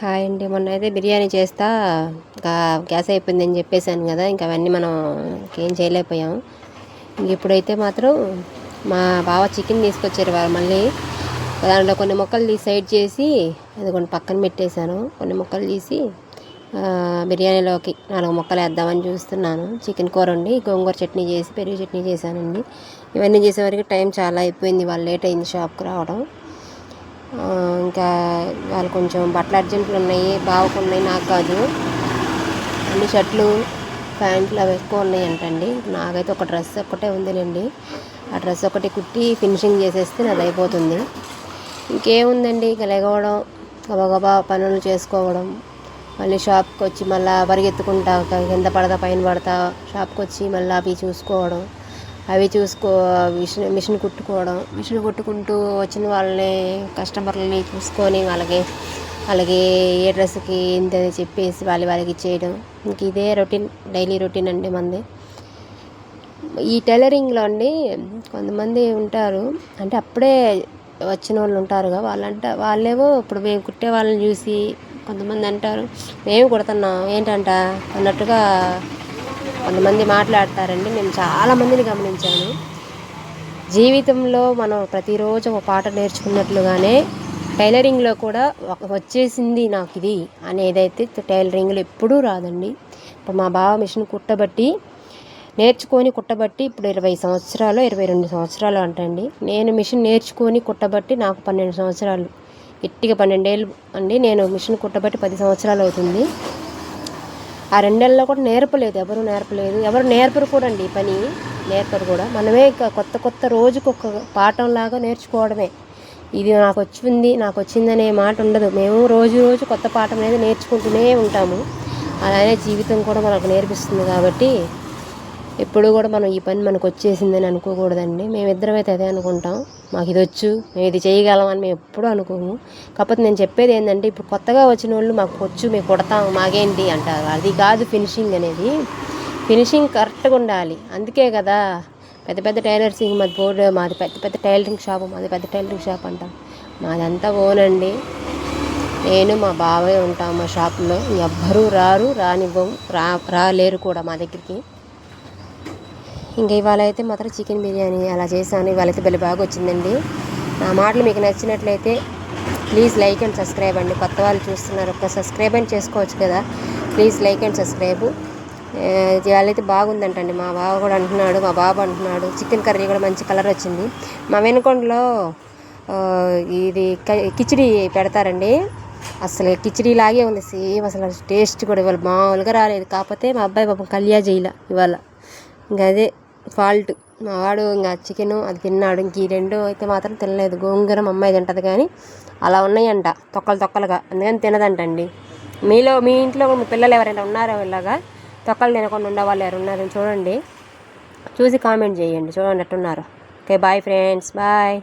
Hi అండి. మొన్న అయితే బిర్యానీ చేస్తా ఇంకా గ్యాస్ అయిపోయిందని చెప్పేసాను కదా. ఇంకా అవన్నీ మనం ఇంకేం చేయలేకపోయాం. ఇప్పుడైతే మాత్రం మా బావ చికెన్ తీసుకొచ్చారు వారు. మళ్ళీ దాంట్లో కొన్ని ముక్కలు తీసి సైడ్ చేసి అది కొన్ని పక్కన పెట్టేశాను. కొన్ని ముక్కలు తీసి బిర్యానీలోకి 4 ముక్కలు వేద్దామని చూస్తున్నాను. చికెన్ కూర వండి గోంగూర చట్నీ చేసి పెరుగు చట్నీ చేశానండి. ఇవన్నీ చేసేవరకు టైం చాలా అయిపోయింది. వాళ్ళు లేట్ అయింది షాప్కి రావడం. ఇంకా వాళ్ళు కొంచెం బట్టలు అర్జెంట్లు ఉన్నాయి, బావకు ఉన్నాయి, నాకు కాదు. అన్ని షర్ట్లు ప్యాంట్లు అవి ఎక్కువ ఉన్నాయి అంటండి. నాకైతే ఒక డ్రెస్ ఒక్కటే ఉందిలేండి. ఆ డ్రెస్ ఒకటి కుట్టి ఫినిషింగ్ చేసేస్తే నాది అయిపోతుంది. ఇంకేముందండి, ఇక లెగవడం, గబగబా పనులు చేసుకోవడం, మళ్ళీ షాప్కి వచ్చి మళ్ళీ పరిగెత్తుకుంటా కింద పడతా పైన పడతా షాప్కి వచ్చి మళ్ళీ అవి చూసుకోవడం, మిషన్ కుట్టుకుంటూ వచ్చిన వాళ్ళని కస్టమర్లని చూసుకొని వాళ్ళకి ఏ డ్రెస్కి ఏంటని చెప్పేసి వాళ్ళకి ఇచ్చేయడం. ఇంక ఇదే రొటీన్, డైలీ రొటీన్ అండి మంది. ఈ టైలరింగ్లో అండి కొంతమంది ఉంటారు, అంటే అప్పుడే వచ్చిన వాళ్ళు ఉంటారుగా, వాళ్ళేమో ఇప్పుడు మేము కుట్టే వాళ్ళని చూసి కొంతమంది అంటారు మేము కుడుతున్నాం ఏంటంట అన్నట్టుగా కొంతమంది మాట్లాడతారండి. నేను చాలామందిని గమనించాను. జీవితంలో మనం ప్రతిరోజు ఒక పాట నేర్చుకున్నట్లుగానే టైలరింగ్లో కూడా వచ్చేసింది నాకు ఇది అనేదైతే టైలరింగ్లో ఎప్పుడూ రాదండి. ఇప్పుడు మా బావ మిషన్ నేర్చుకొని కుట్టబట్టి ఇప్పుడు 20 సంవత్సరాలు 22 సంవత్సరాలు అంటండి. నేను మిషన్ నేర్చుకొని కుట్టబట్టి నాకు 12 సంవత్సరాలు, గట్టిగా 12 ఏళ్ళు అండి. నేను మిషన్ కుట్టబట్టి 10 సంవత్సరాలు అవుతుంది. ఆ 2 నెలల్లో కూడా ఎవరు నేర్పరు కూడా అండి. ఈ పని నేర్పరు కూడా. మనమే కొత్త రోజుకొక పాఠంలాగా నేర్చుకోవడమే. ఇది నాకు వచ్చిందనే మాట ఉండదు. మేము రోజు కొత్త పాఠం అనేది నేర్చుకుంటూనే ఉంటాము. అలానే జీవితం కూడా మనకు నేర్పిస్తుంది. కాబట్టి ఎప్పుడు కూడా మనం ఈ పని మనకు వచ్చేసిందని అనుకోకూడదండి. మేమిద్దరం అయితే అదే అనుకుంటాం. మాకు ఇది వచ్చు, మేము ఇది చేయగలం అని మేము ఎప్పుడూ అనుకోము. కాకపోతే నేను చెప్పేది ఏంటంటే, ఇప్పుడు కొత్తగా వచ్చిన వాళ్ళు మాకు వచ్చు, మేము కుడతాం, మాకేంటి అంటారు. అది కాదు ఫినిషింగ్ అనేది. ఫినిషింగ్ కరెక్ట్గా ఉండాలి. అందుకే కదా పెద్ద టైలర్సింగ్ మాది పెద్ద టైలరింగ్ షాప్ అంటాం. మాదంతా ఓనండి. నేను మా బావే ఉంటాం మా షాప్లో. ఎవ్వరూ రాలేరు కూడా మా దగ్గరికి. ఇంకా ఇవాళ అయితే మాత్రం చికెన్ బిర్యానీ అలా చేశాను. ఇవాళైతే బాగా వచ్చిందండి. నా మాటలు మీకు నచ్చినట్లయితే ప్లీజ్ లైక్ అండ్ సబ్స్క్రైబ్ అండి. కొత్త వాళ్ళు చూస్తున్నారు, ఒక సబ్స్క్రైబ్ అని చేసుకోవచ్చు కదా. Please like and subscribe. ఇవాళైతే బాగుందంటండి. మా బాబు అంటున్నాడు చికెన్ కర్రీ కూడా మంచి కలర్ వచ్చింది. మా వెనుకొండలో ఇది కిచిడి పెడతారండి. అసలు కిచిడి లాగే ఉంది సేమ్. అసలు టేస్ట్ కూడా ఇవాళ మామూలుగా రాలేదు. కాకపోతే మా అబ్బాయి పాపం కళ్యా చేయలే ఇవాళ. ఇంకా అదే ఫాల్ట్. మా వాడు ఇంకా చికెను అది తిన్నాడు. ఇంక ఈ 2 అయితే మాత్రం తినలేదు. గోంగూర మా అమ్మాయి తింటుంది కానీ అలా ఉన్నాయంట తొక్కలుగా, అందుకని తినదంటండి. మీ ఇంట్లో మీ పిల్లలు ఎవరైనా ఉన్నారో ఇలాగా తొక్కలు తినకుండా ఉండేవాళ్ళు ఎవరు ఉన్నారని చూడండి, చూసి కామెంట్ చేయండి. చూడండి ఎట్టున్నారు. Okay, bye friends, bye.